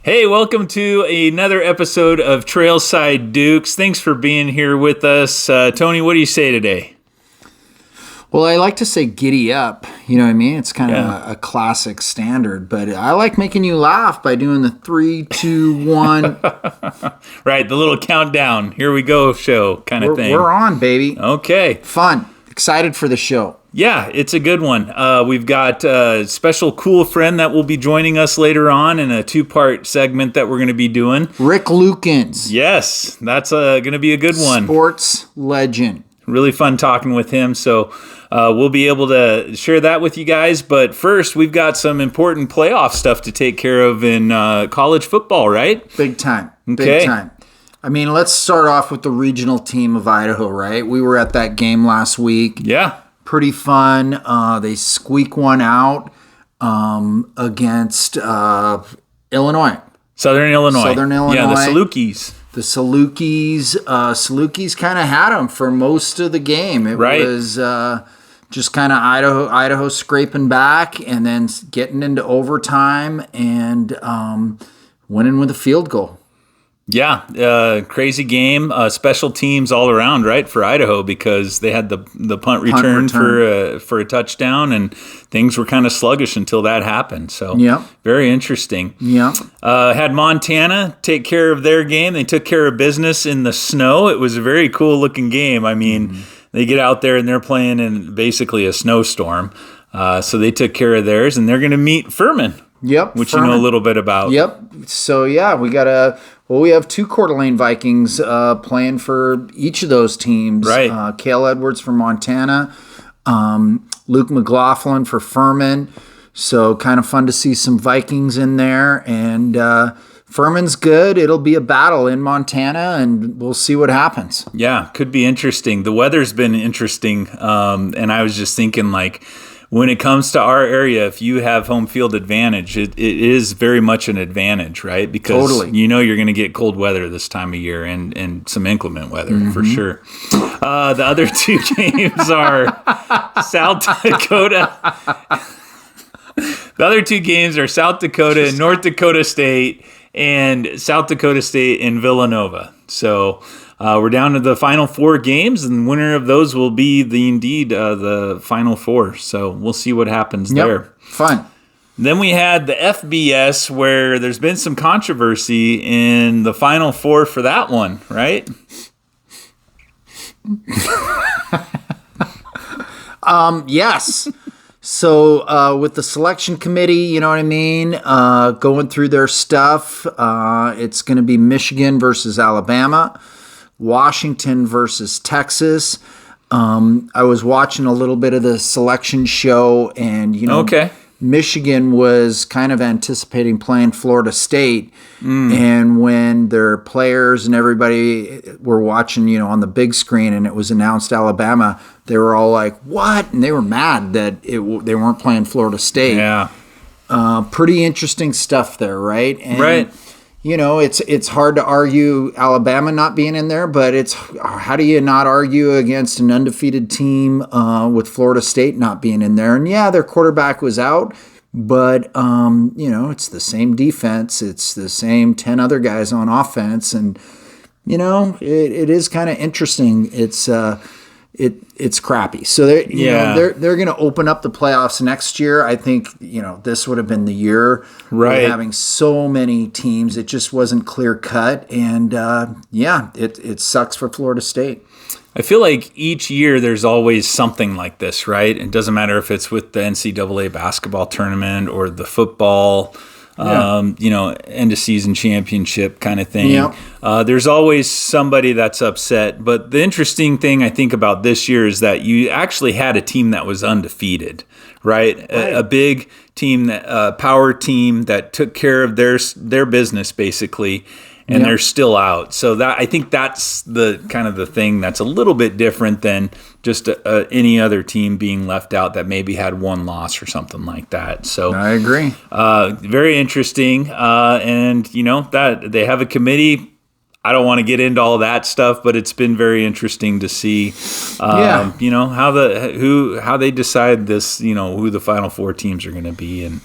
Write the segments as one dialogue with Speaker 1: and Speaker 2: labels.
Speaker 1: Hey, welcome to another episode of Trailside Dukes. Thanks for being here with us. Tony, what do you say today?
Speaker 2: Well, I like to say giddy up. You know what I mean? It's kind of a classic standard, but I like making you laugh by doing the 3, 2, 1.
Speaker 1: Right, the little countdown. Here we go show kind of thing.
Speaker 2: We're on, baby.
Speaker 1: Okay.
Speaker 2: Fun. Excited for the show.
Speaker 1: Yeah, it's a good one. We've got a special cool friend that will be joining us later on in a 2-part segment that we're going to be doing.
Speaker 2: Rick Lukens.
Speaker 1: Yes, that's going to be a good one.
Speaker 2: Sports legend.
Speaker 1: Really fun talking with him, so we'll be able to share that with you guys. But first, we've got some important playoff stuff to take care of in college football, right?
Speaker 2: Big time.
Speaker 1: Okay.
Speaker 2: Big time. I mean, let's start off with the regional team of Idaho, right? We were at that game last week.
Speaker 1: Yeah.
Speaker 2: Pretty fun. They squeak one out against Illinois.
Speaker 1: Southern Illinois.
Speaker 2: Yeah, the
Speaker 1: Salukis.
Speaker 2: The Salukis kind of had them for most of the game. It was just kind of Idaho scraping back and then getting into overtime and winning with a field goal.
Speaker 1: Yeah, crazy game. Special teams all around, right, for Idaho because they had the punt return for a touchdown, and things were kind of sluggish until that happened. So, very interesting.
Speaker 2: Yeah,
Speaker 1: had Montana take care of their game. They took care of business in the snow. It was a very cool looking game. I mean, they get out there and they're playing in basically a snowstorm. So they took care of theirs, and they're going to meet Furman.
Speaker 2: Yep,
Speaker 1: which Furman. You know a little bit about.
Speaker 2: Yep. So yeah, we have 2 Coeur d'Alene Vikings playing for each of those teams.
Speaker 1: Right.
Speaker 2: Cale Edwards for Montana, Luke McLaughlin for Furman. So kind of fun to see some Vikings in there. And Furman's good. It'll be a battle in Montana, and we'll see what happens.
Speaker 1: Yeah, could be interesting. The weather's been interesting, and I was just thinking when it comes to our area, if you have home field advantage, it is very much an advantage, right? Because you know you're going to get cold weather this time of year and some inclement weather for sure. The other 2 games are South Dakota. The other 2 games are South Dakota and North Dakota State, and South Dakota State and Villanova. So we're down to the final 4 games, and the winner of those will be the final 4. So we'll see what happens there.
Speaker 2: Fun.
Speaker 1: Then we had the FBS, where there's been some controversy in the final 4 for that one, right?
Speaker 2: Yes. So with the selection committee, you know what I mean, going through their stuff, it's going to be Michigan versus Alabama, Washington versus Texas. I was watching a little bit of the selection show, and Michigan was kind of anticipating playing Florida State, and when their players and everybody were watching, on the big screen, and it was announced Alabama, they were all like, "What?" And they were mad that they weren't playing Florida State.
Speaker 1: Yeah,
Speaker 2: pretty interesting stuff there, right? And,
Speaker 1: right.
Speaker 2: It's hard to argue Alabama not being in there, but how do you not argue against an undefeated team with Florida State not being in there? And yeah, their quarterback was out, but it's the same defense. It's the same 10 other guys on offense, and it is kind of interesting. It's crappy. So they're going to open up the playoffs next year. I think this would have been the year.
Speaker 1: Right.
Speaker 2: Having so many teams, it just wasn't clear cut, and it sucks for Florida State.
Speaker 1: I feel like each year there's always something like this, right? It doesn't matter if it's with the NCAA basketball tournament or the football. End of season championship kind of thing.
Speaker 2: Yeah.
Speaker 1: There's always somebody that's upset. But the interesting thing I think about this year is that you actually had a team that was undefeated, right? A big team, power team that took care of their business basically. And they're still out. So I think that's the kind of the thing that's a little bit different than just any other team being left out that maybe had one loss or something like that. So
Speaker 2: I agree.
Speaker 1: Very interesting. And that they have a committee. I don't want to get into all that stuff, but it's been very interesting to see, how they decide this, who the final 4 teams are going to be, and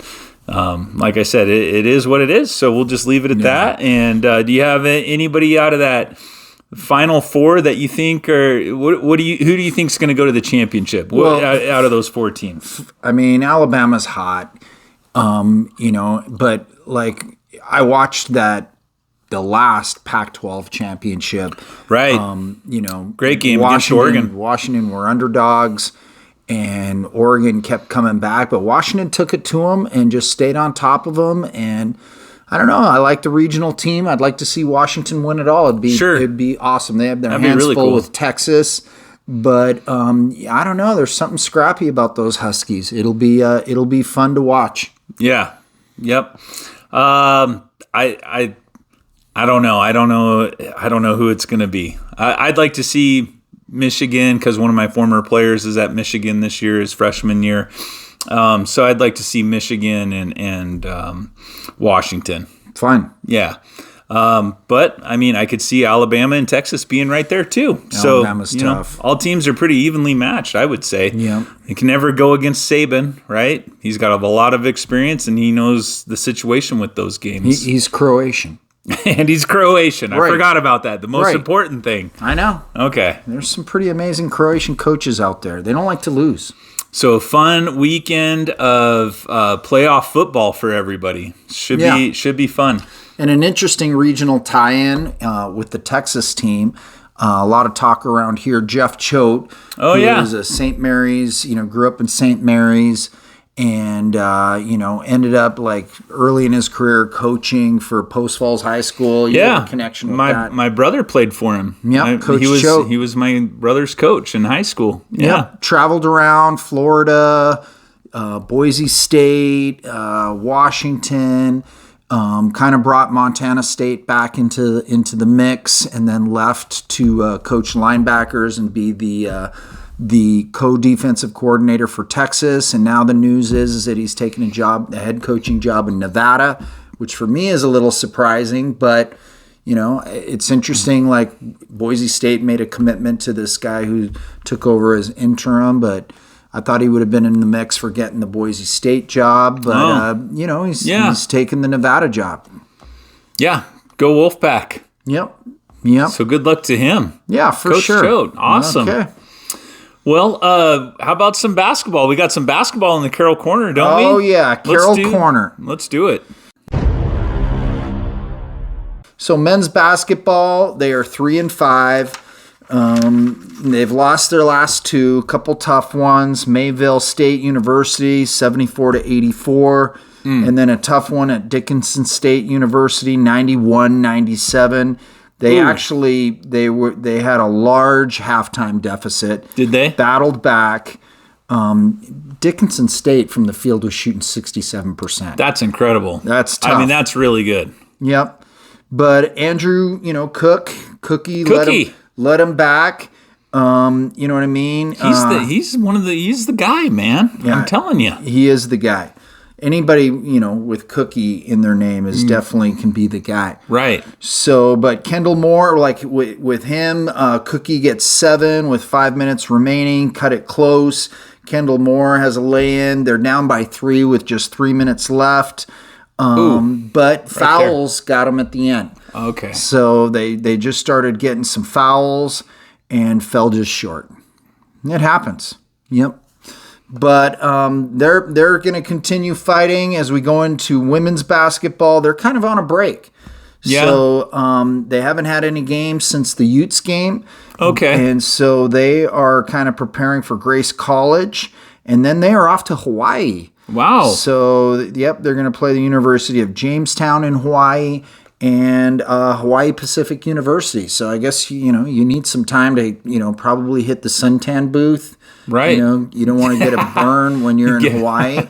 Speaker 1: like I said, it is what it is. So we'll just leave it at that. And do you have anybody out of that Final Four that you think, or who do you think is going to go to the championship? Out of those 4 teams?
Speaker 2: I mean, Alabama's hot, but like I watched the last Pac-12 championship.
Speaker 1: Right. Great game against Oregon.
Speaker 2: Washington were underdogs, and Oregon kept coming back, but Washington took it to them and just stayed on top of them. And I don't know. I like the regional team. I'd like to see Washington win it all. It'd be awesome. They have their hands
Speaker 1: really
Speaker 2: full
Speaker 1: cool
Speaker 2: with Texas, but I don't know. There's something scrappy about those Huskies. It'll be fun to watch.
Speaker 1: Yeah. Yep. I don't know. I don't know who it's going to be. I'd like to see Michigan, because one of my former players is at Michigan this year, his freshman year. So I'd like to see Michigan and Washington.
Speaker 2: Fine.
Speaker 1: Yeah. But I mean, I could see Alabama and Texas being right there too.
Speaker 2: Alabama's tough.
Speaker 1: All teams are pretty evenly matched, I would say.
Speaker 2: Yeah.
Speaker 1: You can never go against Saban, right? He's got a lot of experience and he knows the situation with those games.
Speaker 2: He's Croatian.
Speaker 1: And he's Croatian.
Speaker 2: Right.
Speaker 1: I forgot about that. The most important thing.
Speaker 2: I know.
Speaker 1: Okay.
Speaker 2: There's some pretty amazing Croatian coaches out there. They don't like to lose.
Speaker 1: So a fun weekend of playoff football for everybody. Should be fun.
Speaker 2: And an interesting regional tie-in with the Texas team. A lot of talk around here. Jeff Choate, who is a St. Mary's, grew up in St. Mary's, and ended up like early in his career coaching for Post Falls High School. You have a connection with that.
Speaker 1: My brother played for him.
Speaker 2: Yeah, Coach Choate.
Speaker 1: He was my brother's coach in high school. Yeah,
Speaker 2: traveled around Florida, Boise State, Washington. Kind of brought Montana State back into the mix, and then left to coach linebackers and be the co-defensive coordinator for Texas. And now the news is that he's taken a head coaching job in Nevada, which for me is a little surprising, but it's interesting. Like Boise State made a commitment to this guy who took over as interim, but I thought he would have been in the mix for getting the Boise State job, but he's taken the Nevada job.
Speaker 1: Yeah, go Wolfpack.
Speaker 2: Yep.
Speaker 1: So good luck to him.
Speaker 2: Yeah, for
Speaker 1: Coach
Speaker 2: sure.
Speaker 1: Choate. Awesome.
Speaker 2: Okay.
Speaker 1: Well, how about some basketball? We got some basketball in the Carroll Corner, don't we?
Speaker 2: Oh yeah, Carroll Corner.
Speaker 1: Let's do it.
Speaker 2: So men's basketball, they are 3-5. They've lost their last 2, a couple tough ones. Mayville State University, 74-84. And then a tough one at Dickinson State University, 91-97. They had a large halftime deficit.
Speaker 1: Did they?
Speaker 2: Battled back. Dickinson State from the field was shooting 67%.
Speaker 1: That's incredible.
Speaker 2: That's tough.
Speaker 1: I mean, that's really good.
Speaker 2: Yep. But Andrew, Cookie. Let him back. You know what I mean?
Speaker 1: He's the guy, man. Yeah, I'm telling you.
Speaker 2: He is the guy. Anybody, with Cookie in their name is definitely can be the guy.
Speaker 1: Right.
Speaker 2: So, but Kendall Moore, like with him, Cookie gets 7 with 5 minutes remaining, cut it close. Kendall Moore has a lay-in. They're down by 3 with just 3 minutes left. But fouls got them at the end.
Speaker 1: Okay.
Speaker 2: So they just started getting some fouls and fell just short. It happens. Yep. But they're going to continue fighting as we go into women's basketball. They're kind of on a break. Yeah. So they haven't had any games since the Utes game.
Speaker 1: Okay.
Speaker 2: And so they are kind of preparing for Grace College. And then they are off to Hawaii.
Speaker 1: Wow.
Speaker 2: So, they're going to play the University of Jamestown in Hawaii and Hawaii Pacific University. So I guess, you need some time to, probably hit the suntan booth.
Speaker 1: Right.
Speaker 2: You don't want to get a burn when you're in Hawaii.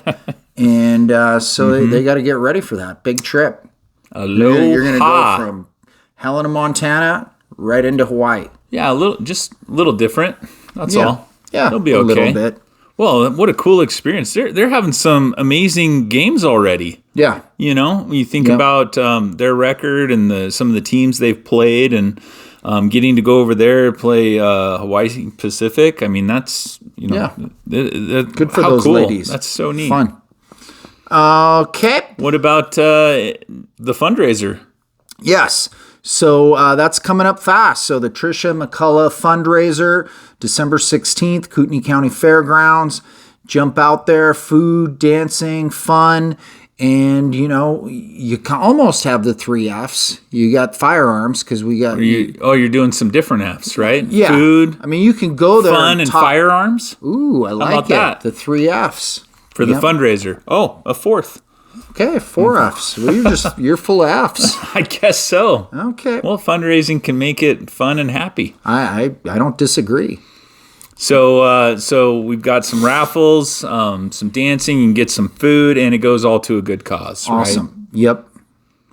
Speaker 2: And so they got to get ready for that big trip.
Speaker 1: Aloha.
Speaker 2: You're going to go from Helena, Montana, right into Hawaii.
Speaker 1: Yeah, a little different. That's all.
Speaker 2: Yeah,
Speaker 1: it'll be okay.
Speaker 2: A little bit.
Speaker 1: Well, what a cool experience. They're having some amazing games already.
Speaker 2: Yeah.
Speaker 1: When you think about their record and some of the teams they've played and getting to go over there play Hawaii Pacific. I mean, that's,
Speaker 2: good for those ladies.
Speaker 1: That's so neat.
Speaker 2: Fun. Okay.
Speaker 1: What about the fundraiser?
Speaker 2: Yes. So that's coming up fast. So the Tricia McCullough fundraiser, December 16th, Kootenai County Fairgrounds. Jump out there, food, dancing, fun. And, you can almost have the 3 Fs. You got firearms because we got...
Speaker 1: You're doing some different Fs, right?
Speaker 2: Yeah.
Speaker 1: Food.
Speaker 2: I mean, you can go there.
Speaker 1: Fun and firearms.
Speaker 2: Ooh, I like
Speaker 1: about that?
Speaker 2: The 3 Fs.
Speaker 1: For the fundraiser. Oh, a 4th.
Speaker 2: Okay, 4 Fs. Well, you're full of Fs.
Speaker 1: I guess so.
Speaker 2: Okay.
Speaker 1: Well, fundraising can make it fun and happy.
Speaker 2: I don't disagree.
Speaker 1: So we've got some raffles, some dancing, you can get some food, and it goes all to a good cause.
Speaker 2: Awesome. Right? Yep.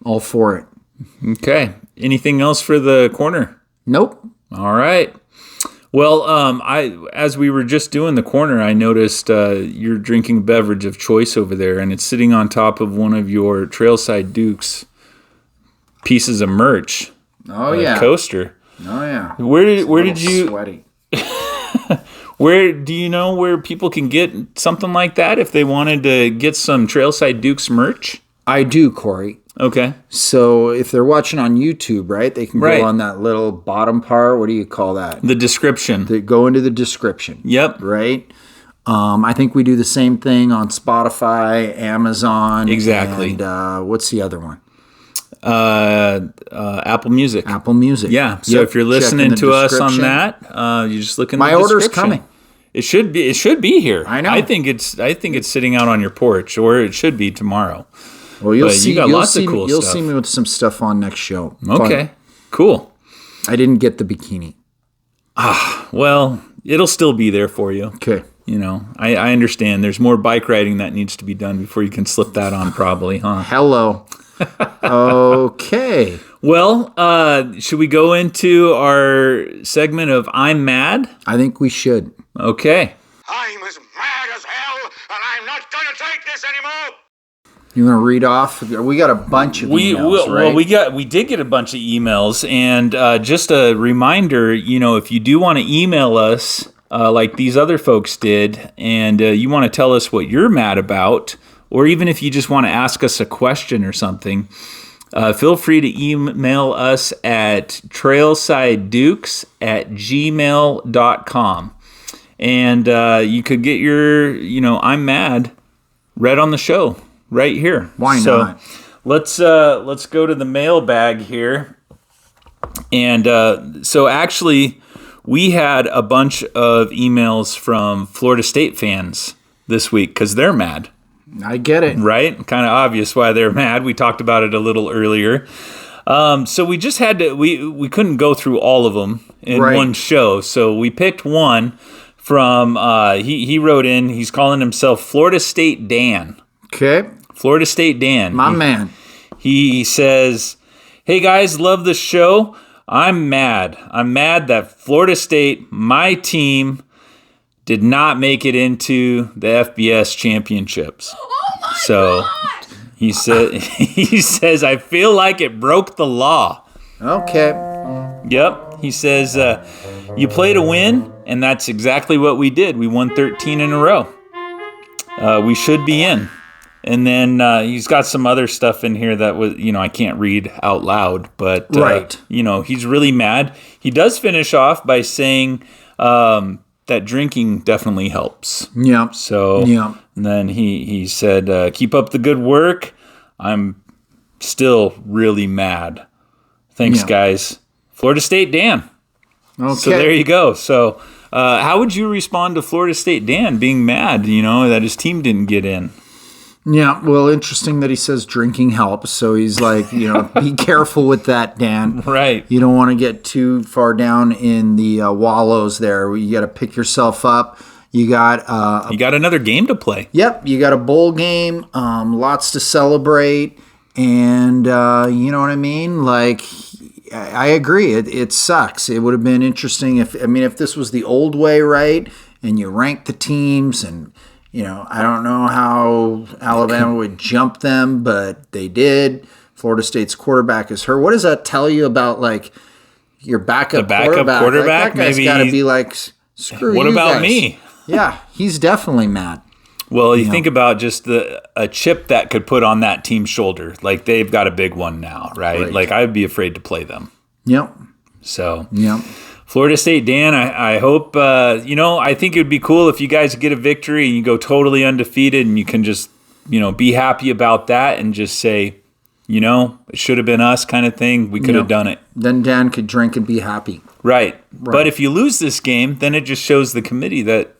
Speaker 2: All for it.
Speaker 1: Okay. Anything else for the corner?
Speaker 2: Nope.
Speaker 1: All right. Well, as we were just doing the corner, I noticed you're drinking a beverage of choice over there, and it's sitting on top of one of your Trailside Dukes pieces of merch.
Speaker 2: Oh yeah.
Speaker 1: Coaster.
Speaker 2: Oh yeah.
Speaker 1: Where did you?
Speaker 2: Sweaty.
Speaker 1: Where do you know where people can get something like that if they wanted to get some Trailside Dukes merch?
Speaker 2: I do, Corey.
Speaker 1: Okay.
Speaker 2: So if they're watching on YouTube, right, they can
Speaker 1: Right.
Speaker 2: go on that little bottom part. What do you call that?
Speaker 1: The description.
Speaker 2: They go into the description.
Speaker 1: Yep.
Speaker 2: Right. I think we do the same thing on Spotify, Amazon.
Speaker 1: Exactly.
Speaker 2: And what's the other one?
Speaker 1: Apple Music.
Speaker 2: Apple Music.
Speaker 1: Yeah. So
Speaker 2: Yep.
Speaker 1: if you're
Speaker 2: Check
Speaker 1: listening
Speaker 2: in the
Speaker 1: to us on
Speaker 2: description.
Speaker 1: that, you just look in
Speaker 2: My
Speaker 1: the
Speaker 2: order's
Speaker 1: description.
Speaker 2: coming.
Speaker 1: It should be here.
Speaker 2: I know.
Speaker 1: I think it's sitting out on your porch, or it should be tomorrow.
Speaker 2: Well, you'll
Speaker 1: But
Speaker 2: see.
Speaker 1: you got
Speaker 2: you'll
Speaker 1: lots of
Speaker 2: see,
Speaker 1: cool
Speaker 2: You'll
Speaker 1: stuff.
Speaker 2: see me with some stuff on next show.
Speaker 1: Okay.
Speaker 2: Fun.
Speaker 1: Cool.
Speaker 2: I didn't get the bikini.
Speaker 1: Well, it'll still be there for you.
Speaker 2: Okay.
Speaker 1: I understand. There's more bike riding that needs to be done before you can slip that on, probably, huh?
Speaker 2: Hello. Okay.
Speaker 1: Well, should we go into our segment of I'm Mad?
Speaker 2: I think we should.
Speaker 1: Okay.
Speaker 3: I'm as mad as hell, and I'm not gonna take this anymore!
Speaker 2: You want to read off? We got a bunch of emails, right?
Speaker 1: Well, we did get a bunch of emails, and just a reminder, if you do want to email us like these other folks did, and you want to tell us what you're mad about, or even if you just want to ask us a question or something, feel free to email us at trailsidedukes@gmail.com. And you could get your, I'm mad read on the show right here.
Speaker 2: Why not?
Speaker 1: Let's go to the mailbag here. And so actually, we had a bunch of emails from Florida State fans this week because they're mad.
Speaker 2: I get it.
Speaker 1: Right? Kind of obvious why they're mad. We talked about it a little earlier. So we just had to, we couldn't go through all of them in
Speaker 2: Right.
Speaker 1: one show. So we picked one from, he wrote in, he's calling himself Florida State Dan.
Speaker 2: Okay.
Speaker 1: Florida State Dan.
Speaker 2: My man.
Speaker 1: He says, hey guys, love the show. I'm mad. I'm mad that Florida State, my team, did not make it into the FBS championships. So he says, I feel like it broke the law.
Speaker 2: Okay.
Speaker 1: Yep. He says, you play to win, and that's exactly what we did. We won 13 in a row. We should be in. And then he's got some other stuff in here that was, I can't read out loud, but
Speaker 2: Right.
Speaker 1: He's really mad. He does finish off by saying that drinking definitely helps.
Speaker 2: Yep.
Speaker 1: So
Speaker 2: Yeah.
Speaker 1: and then he said, keep up the good work. I'm still really mad. Thanks,
Speaker 2: Yeah.
Speaker 1: guys. Florida State Dan.
Speaker 2: Okay.
Speaker 1: So there you go. So how would you respond to Florida State Dan being mad, that his team didn't get in?
Speaker 2: Yeah, well, interesting that he says drinking helps. So he's like, be careful with that, Dan.
Speaker 1: Right.
Speaker 2: You don't want to get too far down in the wallows there. You got to pick yourself up. You got
Speaker 1: You got another game to play.
Speaker 2: Yep, you got a bowl game, lots to celebrate, and you know what I mean? Like, I agree. It sucks. It would have been interesting if this was the old way, right? And you ranked the teams, and I don't know how Alabama would jump them, but they did. Florida State's quarterback is hurt. What does that tell you about like your backup quarterback? Like, that guy's
Speaker 1: maybe
Speaker 2: got to be like, screw
Speaker 1: What
Speaker 2: you
Speaker 1: about
Speaker 2: guys.
Speaker 1: me?
Speaker 2: Yeah, he's definitely mad.
Speaker 1: Well, you think about just a chip that could put on that team's shoulder. Like they've got a big one now, right? Like I'd be afraid to play them.
Speaker 2: Yep.
Speaker 1: So,
Speaker 2: Yep.
Speaker 1: Florida State, Dan, I hope, I think it would be cool if you guys get a victory and you go totally undefeated and you can just, be happy about that and just say, it should have been us kind of thing. We could have done it.
Speaker 2: Then Dan could drink and be happy.
Speaker 1: Right. But if you lose this game, then it just shows the committee that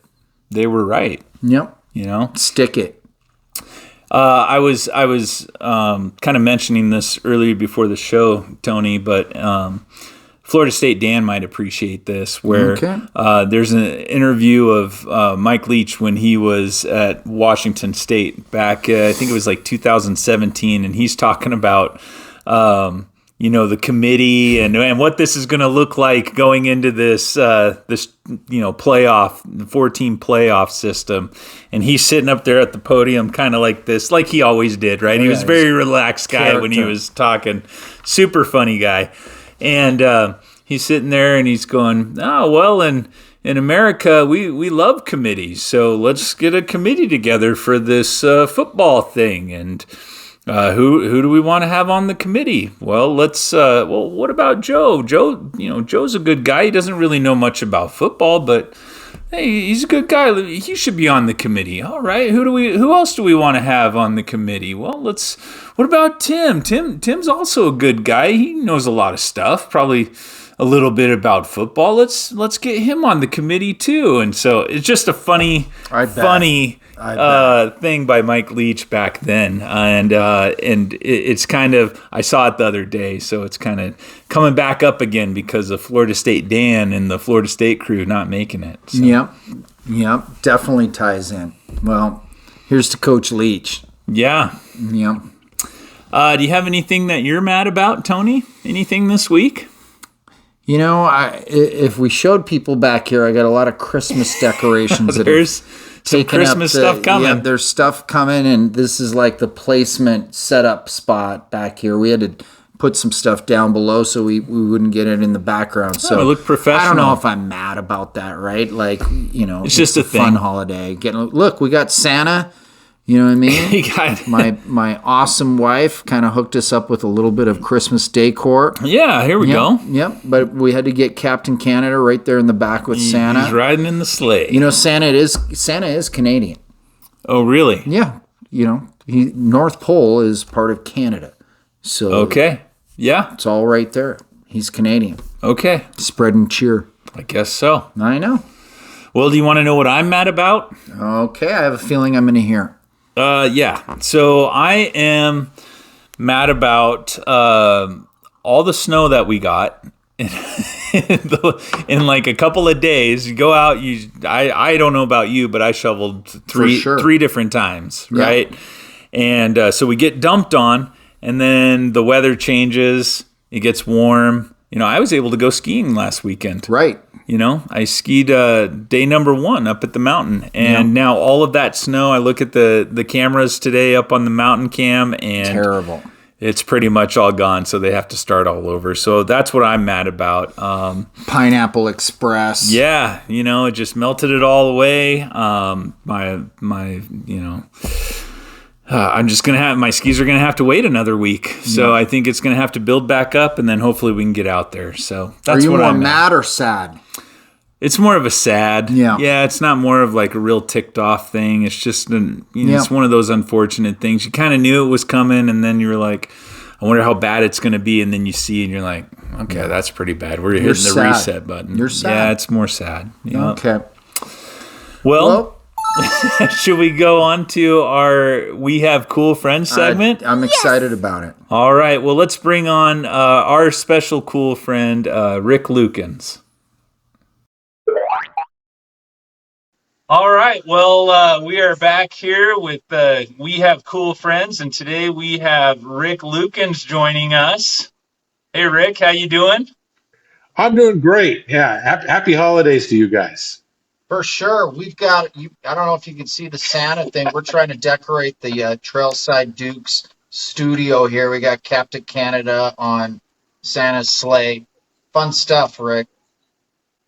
Speaker 1: they were right.
Speaker 2: Yep. Stick it.
Speaker 1: I was kind of mentioning this earlier before the show, Tony, but Florida State Dan might appreciate this, where there's an interview of Mike Leach when he was at Washington State back, I think it was like 2017, and he's talking about the committee and what this is going to look like going into this playoff, the 4-team playoff system. And he's sitting up there at the podium kind of like this, like he always did, right? He was a very relaxed guy when he was talking. Super funny guy. And he's sitting there and he's going, oh, well, in America, we love committees. So let's get a committee together for this football thing. And who do we want to have on the committee? Well, what about Joe? Joe's a good guy. He doesn't really know much about football, but hey, he's a good guy. He should be on the committee. All right. Who else do we want to have on the committee? Well, what about Tim? Tim's also a good guy. He knows a lot of stuff, probably a little bit about football. Let's get him on the committee too. And so it's just a funny thing by Mike Leach back then, and it's kind of, I saw it the other day, so it's kind of coming back up again because of Florida State Dan and the Florida State crew not making it. So.
Speaker 2: Yep, definitely ties in. Well, here's to Coach Leach.
Speaker 1: Yeah.
Speaker 2: Yep.
Speaker 1: Do you have anything that you're mad about, Tony? Anything this week?
Speaker 2: If we showed people back here, I got a lot of Christmas decorations.
Speaker 1: There's some Christmas stuff coming.
Speaker 2: Yeah, there's stuff coming, and this is like the placement setup spot back here. We had to put some stuff down below so we wouldn't get it in the background. So
Speaker 1: it looked professional.
Speaker 2: I don't know if I'm mad about that, right? Like,
Speaker 1: it's just a
Speaker 2: fun
Speaker 1: thing.
Speaker 2: Holiday. Look, we got Santa. You know what I mean? my awesome wife kind of hooked us up with a little bit of Christmas decor.
Speaker 1: Yeah, here we go.
Speaker 2: Yep, but we had to get Captain Canada right there in the back with Santa.
Speaker 1: He's riding in the sleigh.
Speaker 2: Santa is Canadian.
Speaker 1: Oh, really?
Speaker 2: Yeah. North Pole is part of Canada. So
Speaker 1: okay. Yeah.
Speaker 2: It's all right there. He's Canadian.
Speaker 1: Okay.
Speaker 2: Spread and cheer.
Speaker 1: I guess so.
Speaker 2: I know.
Speaker 1: Well, do you want to know what I'm mad about?
Speaker 2: Okay, I have a feeling I'm going to hear.
Speaker 1: Yeah. So I am mad about all the snow that we got in like a couple of days. You go out. I don't know about you, but I shoveled three different times, right? And so we get dumped on, and then the weather changes. It gets warm. I was able to go skiing last weekend.
Speaker 2: Right.
Speaker 1: I skied day number 1 up at the mountain, and now all of that snow, I look at the cameras today up on the mountain cam, and
Speaker 2: terrible.
Speaker 1: It's pretty much all gone, so they have to start all over. So that's what I'm mad about.
Speaker 2: Pineapple Express.
Speaker 1: Yeah, it just melted it all away. I'm just going to have, my skis are going to have to wait another week. So I think it's going to have to build back up, and then hopefully we can get out there. So that's what I'm
Speaker 2: mad or sad?
Speaker 1: It's more of a sad. Yeah, it's not more of like a real ticked off thing. It's just, it's one of those unfortunate things. You kind of knew it was coming, and then you were like, I wonder how bad it's going to be. And then you see, and you're like, okay, that's pretty bad. We're hitting the reset button.
Speaker 2: You're sad.
Speaker 1: Yeah, it's more sad.
Speaker 2: Okay.
Speaker 1: Well, should we go on to our We Have Cool Friends segment?
Speaker 2: I'm excited about it.
Speaker 1: All right. Well, let's bring on our special cool friend, Rick Lukens. All right. Well, we are back here with We Have Cool Friends, and today we have Rick Lukens joining us. Hey, Rick, how you doing?
Speaker 4: I'm doing great. Yeah. Happy holidays to you guys.
Speaker 2: For sure. We've got, I don't know if you can see the Santa thing. We're trying to decorate the Trailside Dukes studio here. We got Captain Canada on Santa's sleigh. Fun stuff, Rick.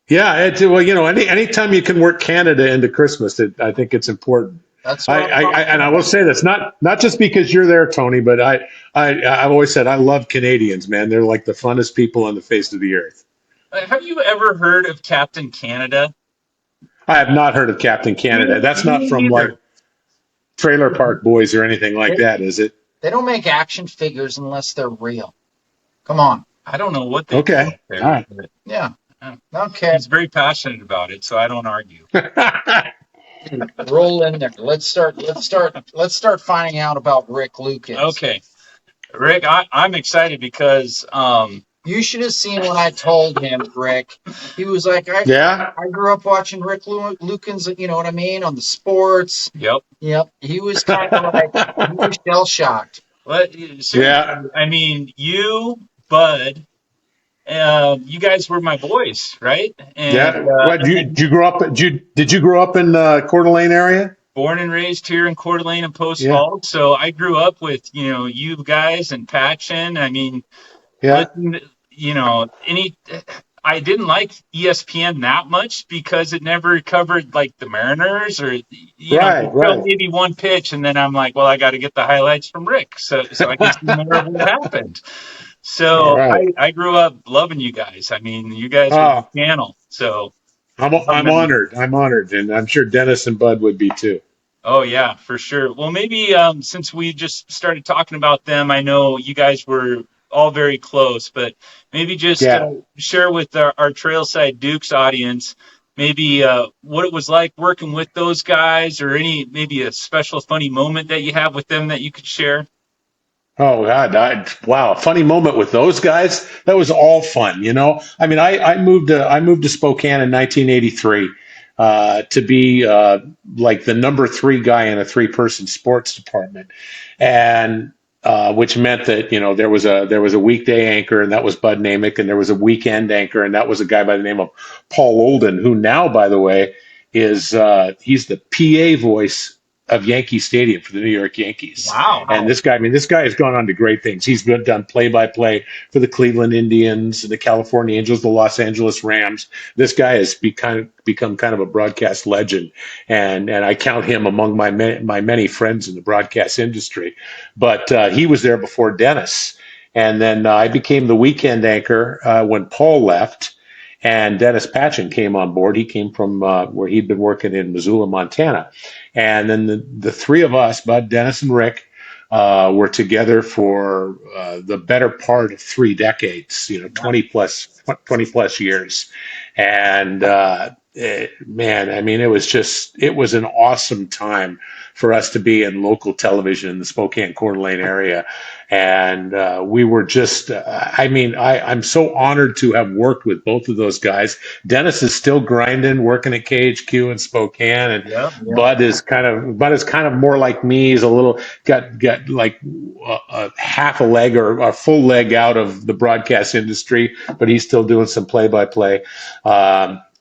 Speaker 4: Yeah. Anytime you can work Canada into Christmas, I think it's important.
Speaker 2: That's what
Speaker 4: I will say this, not just because you're there, Tony, but I've always said I love Canadians, man. They're like the funnest people on the face of the earth.
Speaker 1: Have you ever heard of Captain Canada?
Speaker 4: I have not heard of Captain Canada. That's not from like Trailer Park Boys or anything like that, is it?
Speaker 2: They don't make action figures unless they're real. Come on.
Speaker 1: I don't know what they do
Speaker 4: Okay.
Speaker 1: up there,
Speaker 4: All right.
Speaker 1: but
Speaker 2: Yeah. Okay.
Speaker 1: he's very passionate about it, so I don't argue.
Speaker 2: Roll in there. Let's start finding out about Rick Lucas.
Speaker 1: Okay, Rick, I'm excited because
Speaker 2: You should have seen when I told him, Rick. He was like,
Speaker 4: Yeah.
Speaker 2: I grew up watching Rick Lucas, you know what I mean, on the sports.
Speaker 1: yep.
Speaker 2: He was kind of like, he was shell shocked.
Speaker 1: But
Speaker 4: Yeah.
Speaker 1: I mean, you, Bud, you guys were my boys, right? And,
Speaker 4: Yeah. What, did you grow up? Did you grow up in Coeur d'Alene area?
Speaker 1: born and raised here in Coeur d'Alene and Post
Speaker 4: Yeah.
Speaker 1: Falls, so I grew up with you guys and Patchen. I mean,
Speaker 4: Yeah.
Speaker 1: I didn't like ESPN that much because it never covered like the Mariners or
Speaker 4: Right.
Speaker 1: maybe one pitch, and then I'm like, well, I got to get the highlights from Rick so I can see more of what happened. So
Speaker 4: Right.
Speaker 1: I grew up loving you guys. I mean, you guys were the channel. So
Speaker 4: I'm honored. I'm honored, and I'm sure Dennis and Bud would be too.
Speaker 1: oh yeah, for sure. Well, maybe since we just started talking about them, I know you guys were all very close, but maybe just share with our Trailside Dukes audience maybe what it was like working with those guys, or maybe a special funny moment that you have with them that you could share.
Speaker 4: Oh God! Wow, funny moment with those guys. That was all fun, you know. I mean, I moved to Spokane in 1983 to be like the number 3 guy in a 3-person sports department, and which meant that there was a weekday anchor, and that was Bud Namick, and there was a weekend anchor, and that was a guy by the name of Paul Olden, who now, by the way, is he's the PA voice of Yankee Stadium for the New York Yankees.
Speaker 1: Wow.
Speaker 4: And this guy has gone on to great things. He's done play-by-play for the Cleveland Indians, the California Angels, the Los Angeles Rams. This guy has become kind of a broadcast legend, and I count him among my many friends in the broadcast industry. But he was there before Dennis, and then I became the weekend anchor when Paul left. And Dennis Patchen came on board. He came from where he'd been working in Missoula, Montana. And then the 3 of us, Bud, Dennis, and Rick, were together for the better part of 3 decades, 20 plus years. And man, I mean, it was an awesome time for us to be in local television in the Spokane Coeur d'Alene area. And we were just, I'm so honored to have worked with both of those guys. Dennis is still grinding, working at KHQ in Spokane, and Bud is kind of more like me. He's a little got like a half a leg or a full leg out of the broadcast industry, but he's still doing some play-by-play.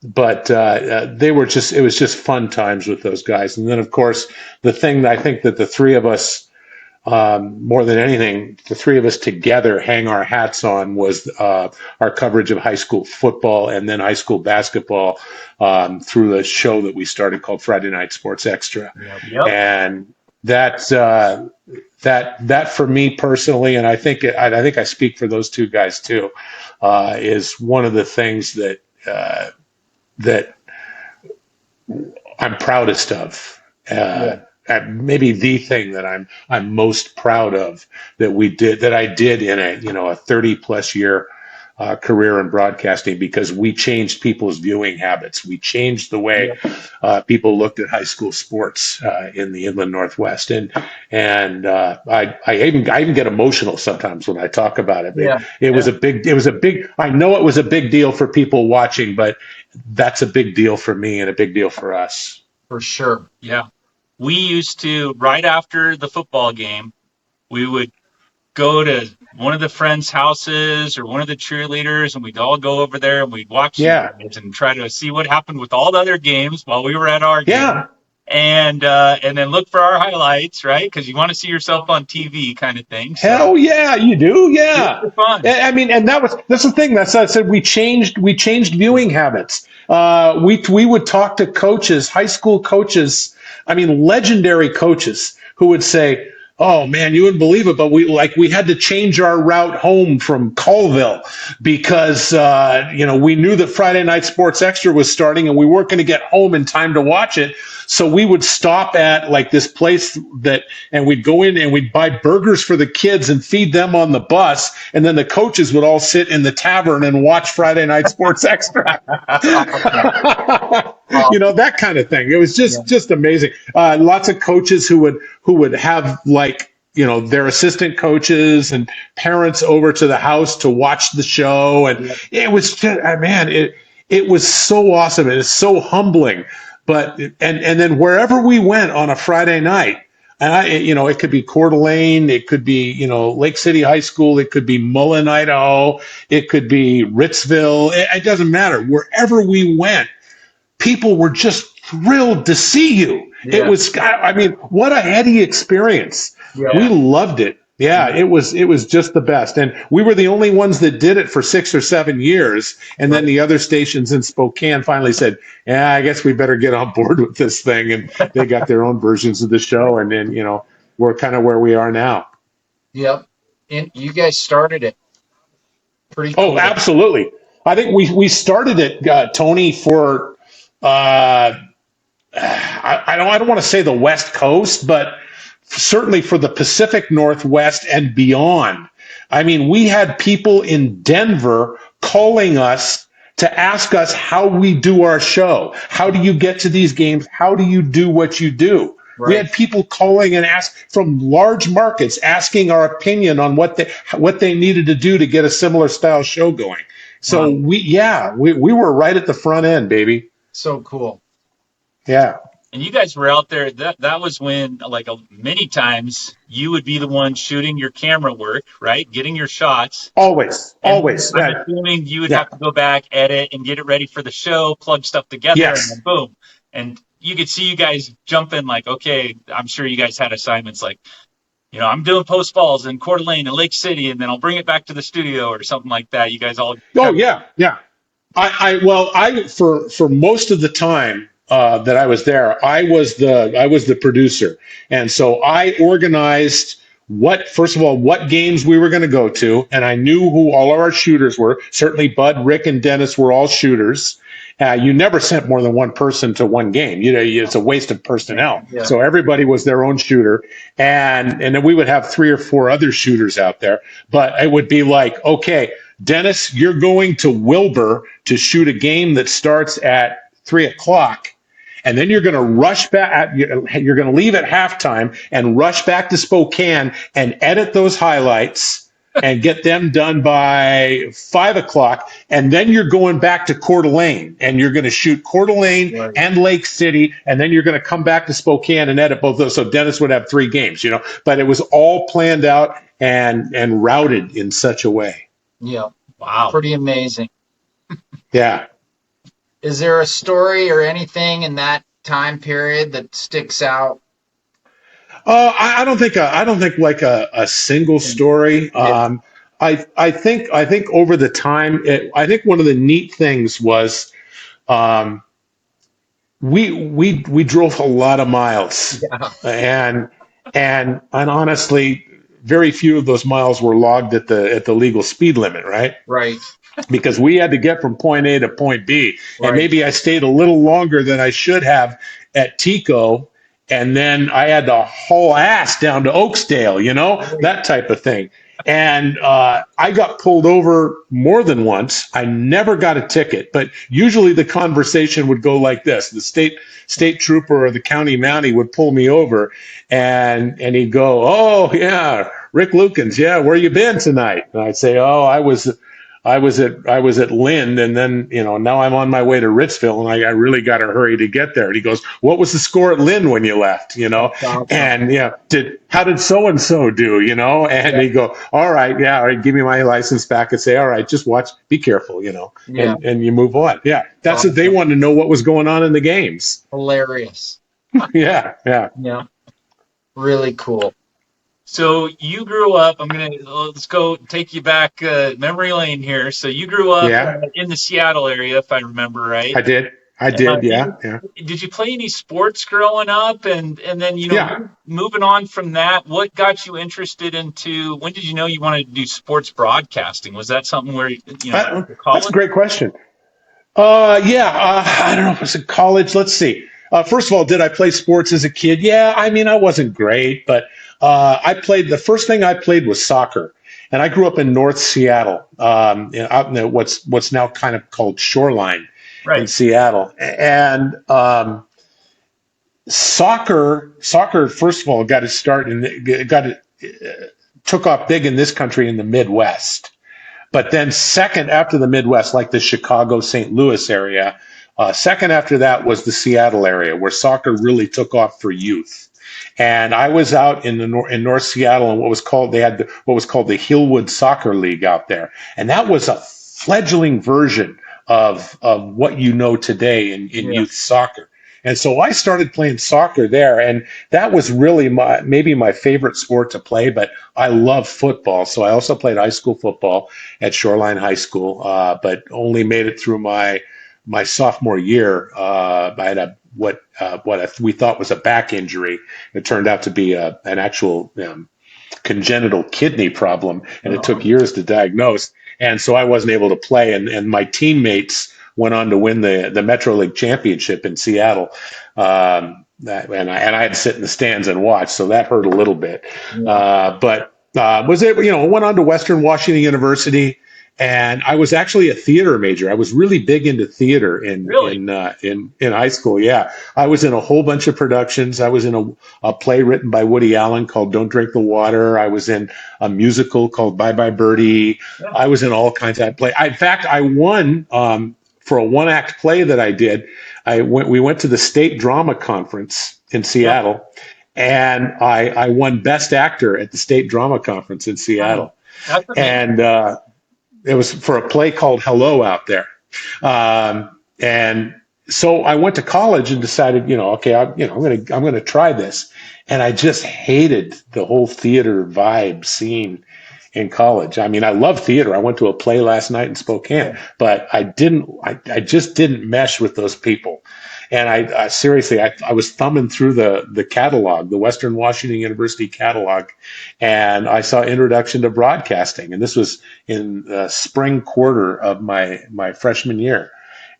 Speaker 4: But it was just fun times with those guys. And then, of course, the thing that I think that the 3 of us, more than anything, the 3 of us together hang our hats on was our coverage of high school football and then high school basketball through the show that we started called Friday Night Sports Extra. Yep. And that for me personally, and I think I speak for those 2 guys too, is one of the things that I'm proudest of. Maybe the thing that I'm most proud of that I did in a 30+ year career in broadcasting, because we changed people's viewing habits. We changed the way people looked at high school sports in the Inland Northwest, and I even get emotional sometimes when I talk about it. It was a big. I know it was a big deal for people watching, but that's a big deal for me and a big deal for us.
Speaker 2: For sure.
Speaker 1: Yeah. We used to, right after the football game, we would go to one of the friends' houses or one of the cheerleaders, and we'd all go over there and we'd watch games and try to see what happened with all the other games while we were at our game. And then look for our highlights, right? Because you want to see yourself on TV, kind of thing. So.
Speaker 4: Hell yeah, you do, yeah.
Speaker 1: It's fun.
Speaker 4: I mean, and that's the thing. I said we changed viewing habits. We would talk to coaches, high school coaches, I mean, legendary coaches who would say, "Oh man, you wouldn't believe it, but we had to change our route home from Colville because we knew that Friday Night Sports Extra was starting and we weren't going to get home in time to watch it. So we would stop at like this place and we'd go in and we'd buy burgers for the kids and feed them on the bus, and then the coaches would all sit in the tavern and watch Friday Night Sports Extra." That kind of thing. It was just amazing. Lots of coaches who would have their assistant coaches and parents over to the house to watch the show, and it was just, it was so awesome. It is so humbling. But and then wherever we went on a Friday night, and it could be Coeur d'Alene, it could be Lake City High School, it could be Mullen, Idaho, it could be Ritzville. It doesn't matter. Wherever we went, people were just thrilled to see you. Yeah. It was, what a heady experience. Yeah. We loved it. Yeah, it was just the best. And we were the only ones that did it for 6 or 7 years. And then the other stations in Spokane finally said, "Yeah, I guess we better get on board with this thing." And they got their own versions of the show. And then, we're kind of where we are now.
Speaker 2: Yep. And you guys started it pretty cool.
Speaker 4: Oh, absolutely. I think we started it, Tony, for, I don't want to say the West Coast, but certainly for the Pacific Northwest and beyond. I mean, we had people in Denver calling us to ask us how we do our show. How do you get to these games? How do you do what you do? Right. We had people calling and ask from large markets, asking our opinion on what they needed to do to get a similar style show going. So wow. we were right at the front end, baby.
Speaker 2: So cool.
Speaker 4: Yeah.
Speaker 5: And you guys were out there. That was when, many times, you would be the one shooting your camera work, right? Getting your shots.
Speaker 4: Always.
Speaker 5: I'm assuming you would have to go back, edit, and get it ready for the show, plug stuff together, and then boom. And you could see you guys jumping okay, I'm sure you guys had assignments I'm doing Post Falls and Coeur d'Alene and Lake City, and then I'll bring it back to the studio or something like that. You guys all.
Speaker 4: Oh, yeah. I for most of the time that I was there, I was the producer, and so I organized first of all what games we were going to go to, and I knew who all of our shooters were. Certainly, Bud, Rick, and Dennis were all shooters. You never sent more than one person to one game. It's a waste of personnel. Yeah. So everybody was their own shooter, and then we would have 3 or 4 other shooters out there. But it would be okay, Dennis, you're going to Wilbur to shoot a game that starts at 3:00. And then you're going to rush back. You're going to leave at halftime and rush back to Spokane and edit those highlights and get them done by 5:00. And then you're going back to Coeur d'Alene and you're going to shoot Coeur d'Alene and Lake City. And then you're going to come back to Spokane and edit both those. So Dennis would have 3 games, but it was all planned out and routed in such a way.
Speaker 2: Yeah. Wow. Pretty amazing.
Speaker 4: Yeah.
Speaker 2: Is there a story or anything in that time period that sticks out?
Speaker 4: I don't think a single story. Yeah. I think over the time, I think one of the neat things was, we drove a lot of miles, and honestly, very few of those miles were logged at the legal speed limit, right?
Speaker 2: Right.
Speaker 4: Because we had to get from point A to point B. Right. And maybe I stayed a little longer than I should have at Tico, and then I had to haul ass down to Oaksdale, that type of thing. And I got pulled over more than once. I never got a ticket, but usually the conversation would go like this. The state trooper or the county mountie would pull me over, and he'd go, "Oh, yeah, Rick Lukens, yeah, where you been tonight?" And I'd say, "Oh, I was at Lind, and then now I'm on my way to Ritzville, and I really got to hurry to get there." And he goes, "What was the score at Lind when you left?" And how did so and so do? And he'd go, "All right, yeah, all right, give me my license back," and say, "All right, just watch, be careful," and you move on. Yeah, that's what they wanted to know, what was going on in the games.
Speaker 2: Hilarious.
Speaker 4: Yeah.
Speaker 2: Really cool.
Speaker 5: So you grew up, let's go take you back memory lane here. So you grew up in the Seattle area, if I remember right.
Speaker 4: I did. I did. Yeah.
Speaker 5: Did you play any sports growing up? And then, moving on from that, what got you interested into, when did you know you wanted to do sports broadcasting? Was that something where, college?
Speaker 4: That's a great question. I don't know if it was in college. Let's see. First of all, did I play sports as a kid? Yeah, I mean, I wasn't great, but the first thing I played was soccer. And I grew up in North Seattle, out in what's now kind of called Shoreline in Seattle. And soccer, first of all, got to start and took off big in this country in the Midwest. But then second after the Midwest, like the Chicago, St. Louis area, second after that was the Seattle area, where soccer really took off for youth. And I was out in North Seattle, and what was called the Hillwood Soccer League out there, and that was a fledgling version of what you know today in youth soccer. And so I started playing soccer there, and that was really maybe my favorite sport to play, but I love football. So I also played high school football at Shoreline High School, but only made it through my sophomore year. I had what we thought was a back injury. It turned out to be an actual congenital kidney problem, and it took years to diagnose. And so I wasn't able to play, and my teammates went on to win the Metro League championship in Seattle. And I had to sit in the stands and watch, so that hurt a little bit. But went on to Western Washington University, and I was actually a theater major. I was really big into theater in high school. Yeah, I was in a whole bunch of productions. I was in a play written by Woody Allen called "Don't Drink the Water." I was in a musical called "Bye Bye Birdie." Yeah. I was in all kinds of play. In fact, I won. For a one-act play that I did, we went to the State Drama Conference in Seattle, and I won Best Actor at the State Drama Conference in Seattle. And it was for a play called Hello out there. And so I went to college and decided, okay, I'm going to try this. And I just hated the whole theater vibe scene in college. I mean, I love theater. I went to a play last night in Spokane, but I just didn't mesh with those people. And I seriously, I was thumbing through the catalog, the Western Washington University catalog, and I saw Introduction to Broadcasting. And this was in the spring quarter of my freshman year.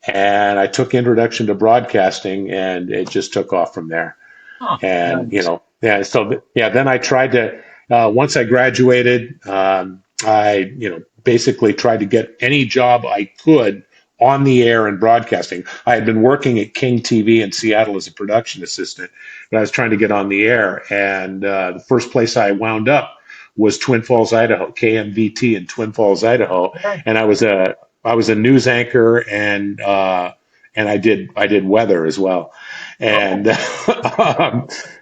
Speaker 4: And I took Introduction to Broadcasting, and it just took off from there. And, then I tried to, once I graduated, I basically tried to get any job I could on the air and broadcasting. I had been working at King TV in Seattle as a production assistant, but I was trying to get on the air. And the first place I wound up was Twin Falls, Idaho, KMVT in Twin Falls, Idaho. Okay. And I was a news anchor, and I did weather as well. And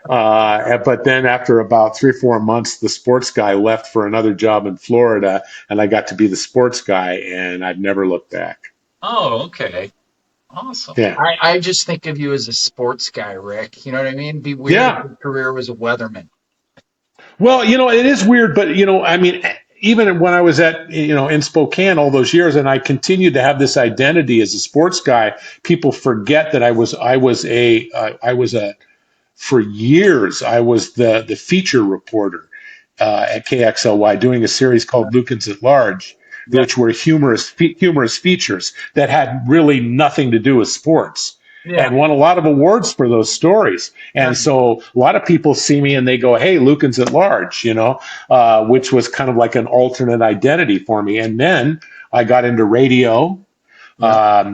Speaker 4: but then after about 3 or 4 months, the sports guy left for another job in Florida, and I got to be the sports guy, and I've never looked back.
Speaker 5: Oh, okay. Awesome.
Speaker 2: Yeah. I just think of you as a sports guy, Rick. You know what I mean? It'd be weird if your career was a weatherman.
Speaker 4: Well, it is weird, but I mean, even when I was at, in Spokane all those years, and I continued to have this identity as a sports guy, people forget that for years, I was the feature reporter at KXLY, doing a series called Lukens at Large, which were humorous features that had really nothing to do with sports. Yeah. And won a lot of awards for those stories. And so a lot of people see me and they go, hey, Lukens at Large, which was kind of like an alternate identity for me. And then I got into radio,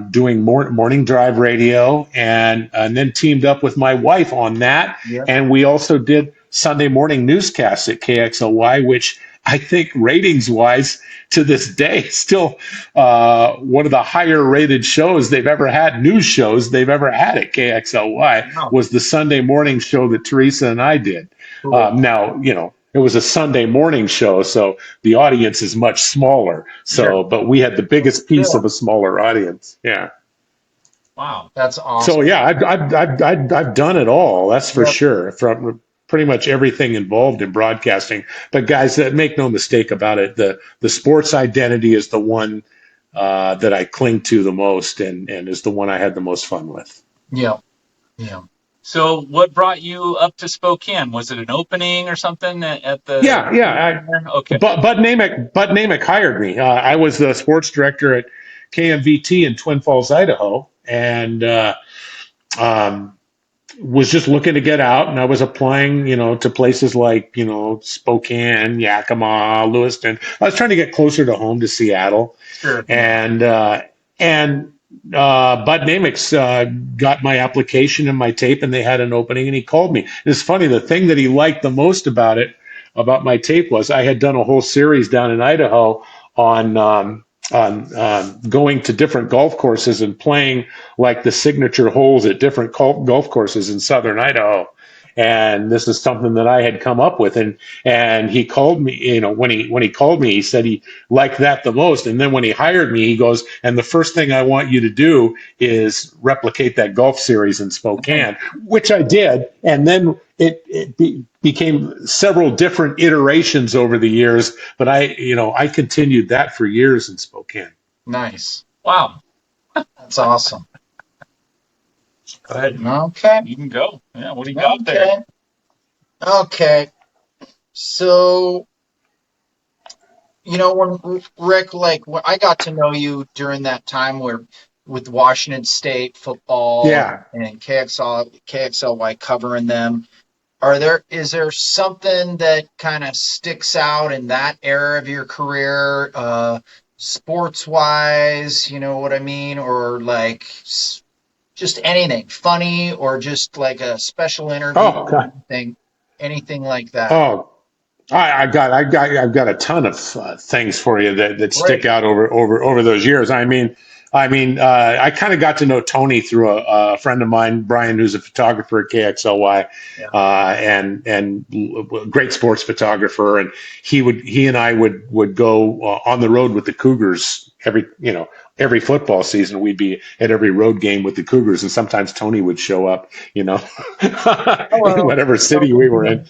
Speaker 4: doing morning drive radio, and then teamed up with my wife on that. Yeah. And we also did Sunday morning newscasts at KXLY, which I think ratings-wise, to this day, still one of the higher-rated shows they've ever had, news shows they've ever had at KXLY, was the Sunday morning show that Teresa and I did. Cool. Now, it was a Sunday morning show, so the audience is much smaller. So, but we had the biggest piece of a smaller audience. Yeah.
Speaker 5: Wow, that's awesome.
Speaker 4: So yeah, I've done it all. That's for sure. From pretty much everything involved in broadcasting. But guys, make no mistake about it, the sports identity is the one that I cling to the most, and is the one I had the most fun with.
Speaker 5: Yeah. So what brought you up to Spokane? Was it an opening or something at the? Okay.
Speaker 4: Bud Namick hired me. I was the sports director at KMVT in Twin Falls, Idaho, and was just looking to get out, and I was applying, to places like, Spokane, Yakima, Lewiston. I was trying to get closer to home, to Seattle.
Speaker 5: Sure.
Speaker 4: And Bud Namick's got my application and my tape, and they had an opening, and he called me. It's funny, the thing that he liked the most about my tape was I had done a whole series down in Idaho on going to different golf courses and playing like the signature holes at different golf courses in southern Idaho. And this is something that I had come up with, and he called me, when he called me, he said he liked that the most. And then when he hired me, he goes, and the first thing I want you to do is replicate that golf series in Spokane, which I did. And then it became several different iterations over the years, but I continued that for years in Spokane.
Speaker 5: Nice. Wow. That's awesome. Go ahead.
Speaker 2: Okay.
Speaker 5: You can go. Yeah, what do you got there?
Speaker 2: Okay. So, when Rick, when I got to know you during that time with Washington State football and KXLY covering them, is there something that kind of sticks out in that era of your career, sports wise, you know what I mean? Or just anything funny, or just like a special interview anything like that?
Speaker 4: Oh, I've got a ton of things for you that stick out over those years. I kind of got to know Tony through a friend of mine, Brian, who's a photographer at KXLY, and great sports photographer. And he and I would go on the road with the Cougars every football season. We'd be at every road game with the Cougars, and sometimes Tony would show up, in whatever city we were in.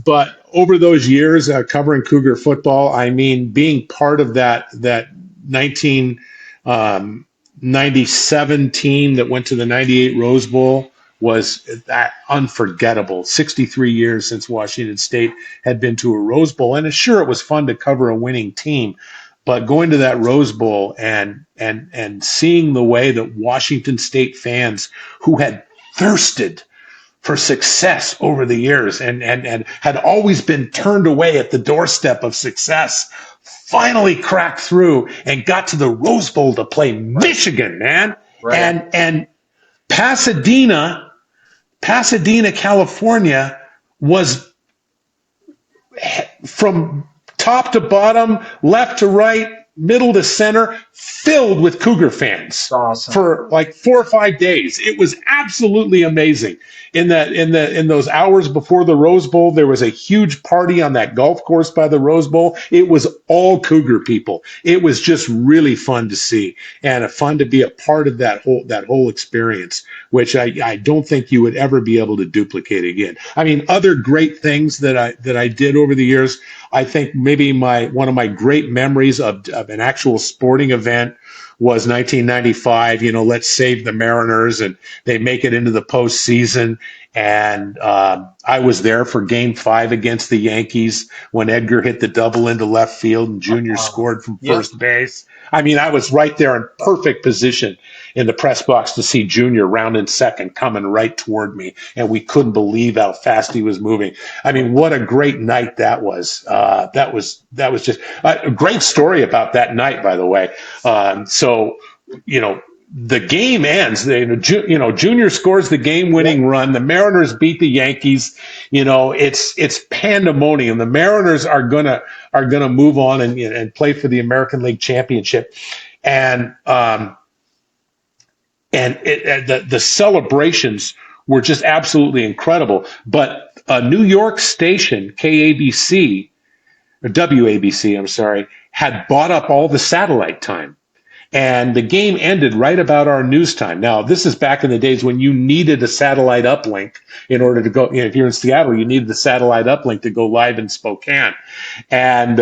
Speaker 4: But over those years covering Cougar football, being part of that 1997 team that went to the 98 Rose Bowl was that unforgettable. 63 years since Washington State had been to a Rose Bowl, and sure, it was fun to cover a winning team, but going to that Rose Bowl and seeing the way that Washington State fans who had thirsted for success over the years and had always been turned away at the doorstep of success finally cracked through and got to the Rose Bowl to play Michigan, man. Right. And Pasadena, California was, from top to bottom, left to right, middle to center, filled with Cougar fans.
Speaker 2: Awesome.
Speaker 4: For like 4 or 5 days. It was absolutely amazing. In those hours before the Rose Bowl, there was a huge party on that golf course by the Rose Bowl. It was all Cougar people. It was just really fun to see, and fun to be a part of that whole experience, which I don't think you would ever be able to duplicate again. Other great things that I did over the years, I think maybe one of my great memories of an actual sporting event was 1995. Let's save the Mariners, and they make it into the postseason. And I was there for Game 5 against the Yankees when Edgar hit the double into left field and Junior scored from first base. I was right there in perfect position in the press box to see Junior rounding second coming right toward me, and we couldn't believe how fast he was moving. What a great night that was. That was just a great story about that night, by the way. The game ends. Junior scores the game-winning run. The Mariners beat the Yankees. It's pandemonium. The Mariners are gonna move on and play for the American League Championship, and the celebrations were just absolutely incredible. But a New York station, KABC or WABC, I'm sorry, had bought up all the satellite time. And the game ended right about our news time. Now, this is back in the days when you needed a satellite uplink in order to go. If you're in Seattle, you needed the satellite uplink to go live in Spokane. And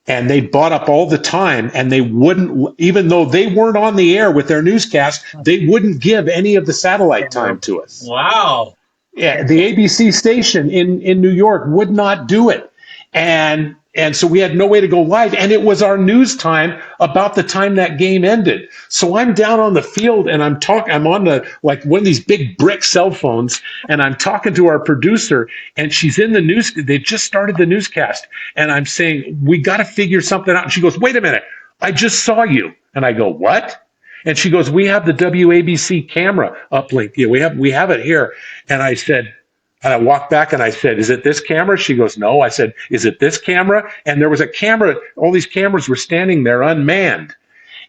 Speaker 4: And they bought up all the time, and they wouldn't, even though they weren't on the air with their newscast, they wouldn't give any of the satellite time to us.
Speaker 5: Wow.
Speaker 4: Yeah, the ABC station in New York would not do it. And so we had no way to go live. And it was our news time about the time that game ended. So I'm down on the field and I'm on like one of these big brick cell phones, and I'm talking to our producer, and she's in the news. They just started the newscast. And I'm saying, we got to figure something out. And she goes, wait a minute. I just saw you. And I go, what? And she goes, we have the WABC camera uplink. Yeah, we have it here. And I said, and I walked back and I said, is it this camera? She goes, no. I said, is it this camera? And there was a camera. All these cameras were standing there unmanned.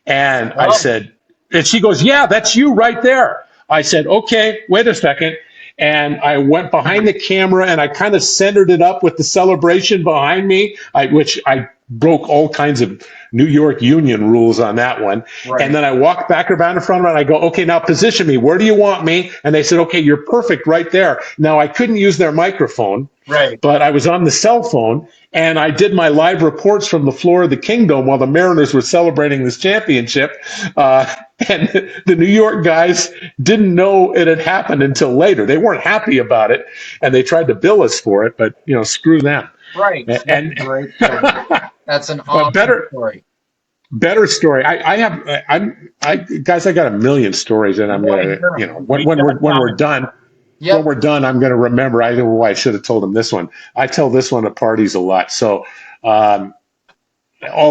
Speaker 4: And I said, and she goes, yeah, that's you right there. I said, okay, wait a second. And I went behind the camera and I kind of centered it up with the celebration behind me, which I broke all kinds of New York Union rules on that one. Right. And then I walked back around in front of it and I go, okay, now position me. Where do you want me? And they said, okay, you're perfect right there. Now I couldn't use their microphone, right? But I was on the cell phone and I did my live reports from the floor of the Kingdome while the Mariners were celebrating this championship. And the New York guys didn't know it had happened until later. They weren't happy about it and they tried to bill us for it, but screw them.
Speaker 2: Right.
Speaker 4: And
Speaker 2: great story. That's an awesome story.
Speaker 4: Better story. I guys, I got a million stories, and I'm gonna, when we're done, when we're done, I'm gonna remember. I don't know why I should have told him this one. I tell this one at parties a lot. So, all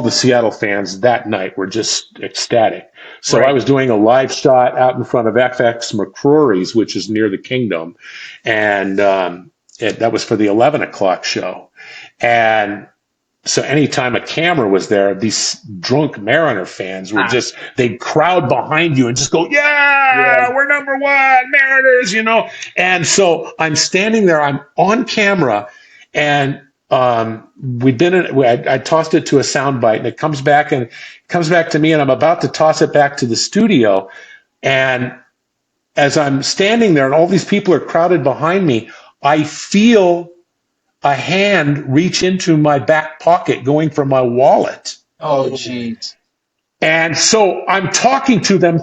Speaker 4: the Seattle fans that night were just ecstatic. So I was doing a live shot out in front of FX McCrory's, which is near the Kingdome, and that was for the 11 o'clock show. And so anytime a camera was there, these drunk Mariner fans were they'd crowd behind you and just go, yeah, we're number one, Mariners, And so I'm standing there, I'm on camera, and I tossed it to a soundbite, and it comes back to me, and I'm about to toss it back to the studio. And as I'm standing there and all these people are crowded behind me, I feel a hand reach into my back pocket going for my wallet.
Speaker 2: Oh, jeez.
Speaker 4: And so I'm talking to them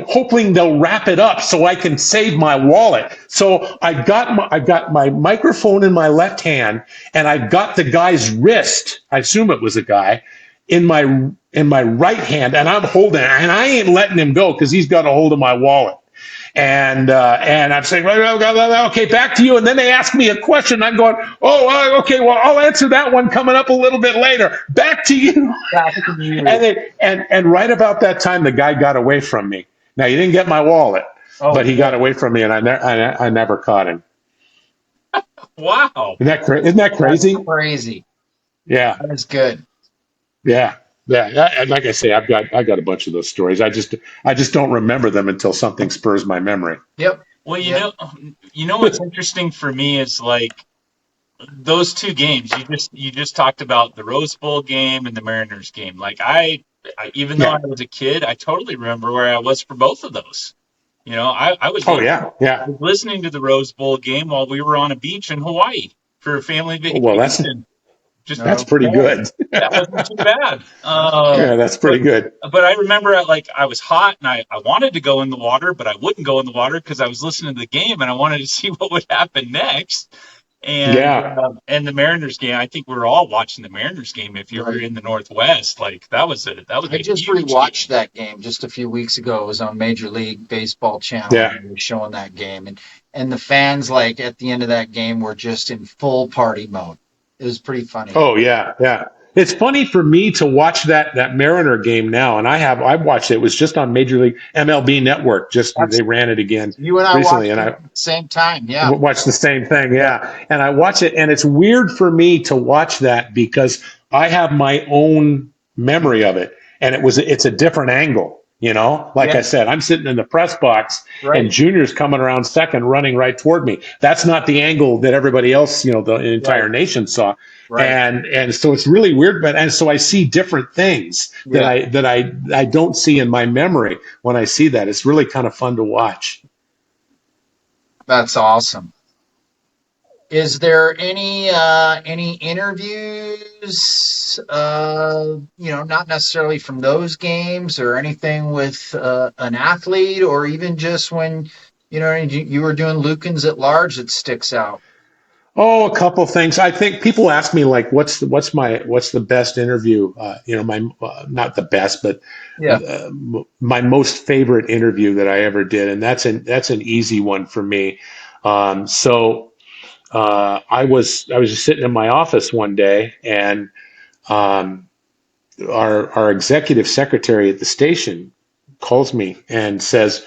Speaker 4: hoping they'll wrap it up so I can save my wallet. So I got my microphone in my left hand, and I got the guy's wrist, I assume it was a guy, in my right hand, and I'm holding it, and I ain't letting him go because he's got a hold of my wallet. And I'm saying, okay, back to you. And then they ask me a question. I'm going, okay, well, I'll answer that one coming up a little bit later. Back to you. And right about that time, the guy got away from me. Now, he didn't get my wallet, but he got away from me, and I never caught him.
Speaker 5: Wow.
Speaker 4: Isn't that crazy?
Speaker 2: That's crazy.
Speaker 4: Yeah.
Speaker 2: That is good.
Speaker 4: Yeah. Yeah, like I say, I got a bunch of those stories. I just don't remember them until something spurs my memory.
Speaker 2: Yep.
Speaker 5: Well, you know what's interesting for me is like those two games. You just talked about the Rose Bowl game and the Mariners game. Like I even though I was a kid, I totally remember where I was for both of those. I was listening to the Rose Bowl game while we were on a beach in Hawaii for a family vacation.
Speaker 4: Well, that's pretty good.
Speaker 5: That wasn't too bad.
Speaker 4: Yeah, that's pretty good.
Speaker 5: But I remember I was hot and I wanted to go in the water, but I wouldn't go in the water because I was listening to the game and I wanted to see what would happen next. And and the Mariners game, I think we were all watching the Mariners game. If you were in the Northwest, that was I
Speaker 2: just rewatched that game just a few weeks ago. It was on Major League Baseball channel. Yeah. They were showing that game, and the fans at the end of that game were just in full party mode. It was pretty funny.
Speaker 4: Oh yeah. It's funny for me to watch that Mariner game now, and I've watched it. It was just on Major League MLB Network. They ran it again.
Speaker 2: You and I recently, watched it at the same time. Yeah,
Speaker 4: watched the same thing. Yeah, and I watch it, and it's weird for me to watch that because I have my own memory of it, and it's a different angle. I said, I'm sitting in the press box and Junior's coming around second, running right toward me. That's not the angle that everybody else, the entire nation saw. Right. And so it's really weird, and so I see different things that I don't see in my memory when I see that. It's really kind of fun to watch.
Speaker 2: That's awesome. Is there any interviews, not necessarily from those games or anything with an athlete, or even just when, you were doing Lukens at Large that sticks out?
Speaker 4: Oh, a couple things. I think people ask me like, what's the best interview? Not the best, but my most favorite interview that I ever did, and that's an easy one for me. I was just sitting in my office one day, and our executive secretary at the station calls me and says,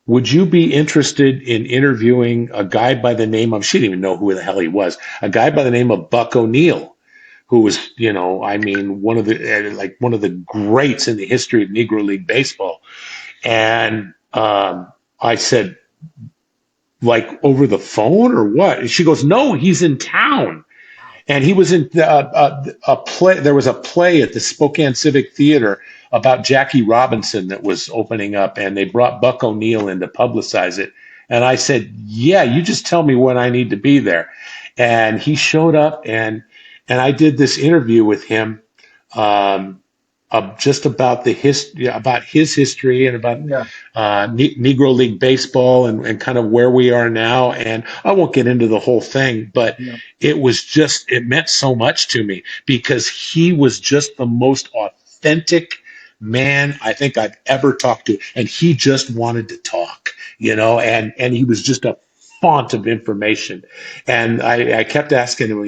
Speaker 4: would you be interested in interviewing a guy by the name of, she didn't even know who the hell he was, a guy by the name of Buck O'Neil, who was, one of the greats in the history of Negro League baseball. And I said, like, over the phone or what? And she goes, no, he's in town. And he was in a play. There was a play at the Spokane Civic Theater about Jackie Robinson that was opening up, and they brought Buck O'Neil in to publicize it. And I said, yeah, you just tell me when I need to be there. And he showed up, and I did this interview with him just about his history and about Negro League baseball and kind of where we are now. And I won't get into the whole thing, but it meant so much to me because he was just the most authentic man I think I've ever talked to. And he just wanted to talk, and he was just a font of information. And I kept asking him,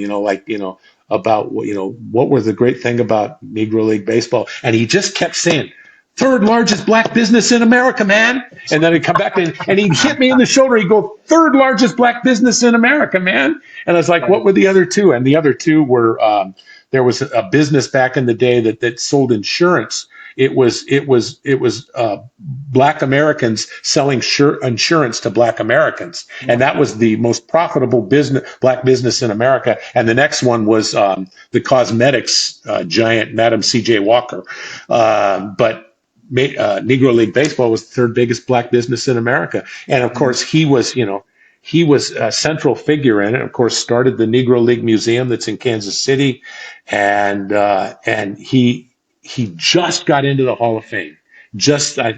Speaker 4: about what was the great thing about Negro League baseball, and he just kept saying, third largest black business in America, man. And then he'd come back and he'd hit me in the shoulder. He'd go, third largest black business in America, man. And I was like, what were the other two? And the other two were there was a business back in the day that sold insurance. It was black Americans selling insurance to black Americans. And that was the most profitable black business in America. And the next one was the cosmetics giant, Madam C.J. Walker. But Negro League baseball was the third biggest black business in America. And of course, he was a central figure in it. Of course, started the Negro League Museum that's in Kansas City. And he just got into the Hall of Fame. I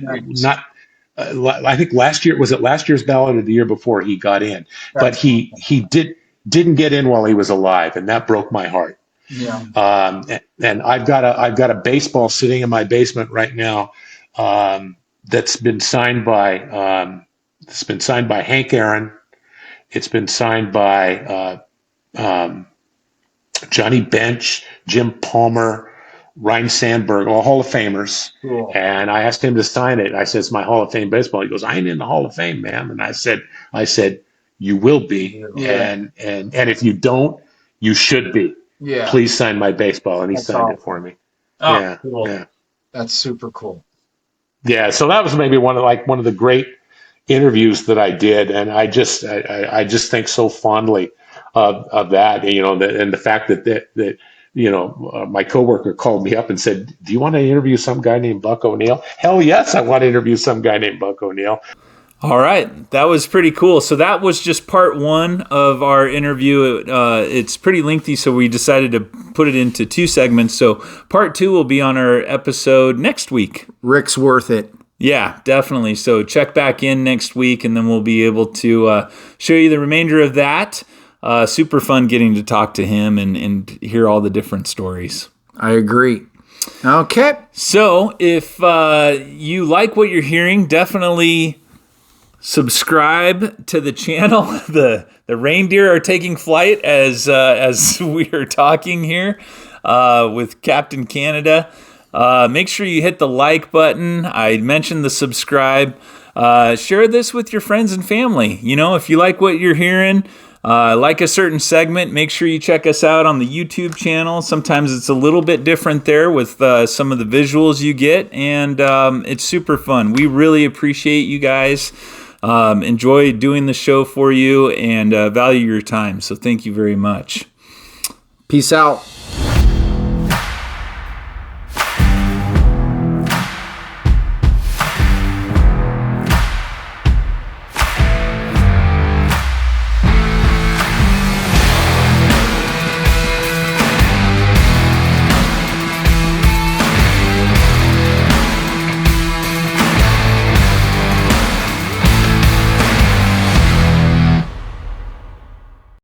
Speaker 4: think last year's ballot or the year before he got in, but he didn't get in while he was alive, and that broke my heart. Yeah. And I've got a baseball sitting in my basement right now that's been signed by Hank Aaron. It's been signed by Johnny Bench, Jim Palmer, Ryne Sandberg, all Hall of Famers. Cool. And I asked him to sign it. I said, it's my Hall of Fame baseball. He goes, I ain't in the Hall of Fame, man. And I said, you will be. Yeah. And if you don't, you should be. Yeah. Please sign my baseball. And he signed it for me.
Speaker 2: Oh, yeah. Cool. Yeah. That's super cool.
Speaker 4: Yeah. So that was maybe one of the great interviews that I did. And I just think so fondly of that, and the fact that my coworker called me up and said, do you want to interview some guy named Buck O'Neil? Hell yes, I want to interview some guy named Buck O'Neil.
Speaker 1: All right. That was pretty cool. So that was just part one of our interview. It's pretty lengthy, so we decided to put it into two segments. So part two will be on our episode next week.
Speaker 2: Rick's worth it.
Speaker 1: Yeah, definitely. So check back in next week, and then we'll be able to show you the remainder of that. Super fun getting to talk to him and hear all the different stories.
Speaker 2: I agree. Okay.
Speaker 1: So if you like what you're hearing, definitely subscribe to the channel. The reindeer are taking flight as we are talking here with Captain Canada. Make sure you hit the like button. I mentioned the subscribe. Share this with your friends and family. If you like what you're hearing, like a certain segment, make sure you check us out on the YouTube channel. Sometimes it's a little bit different there with some of the visuals you get, and it's super fun. We really appreciate you guys. Enjoy doing the show for you and value your time. So thank you very much.
Speaker 2: Peace out.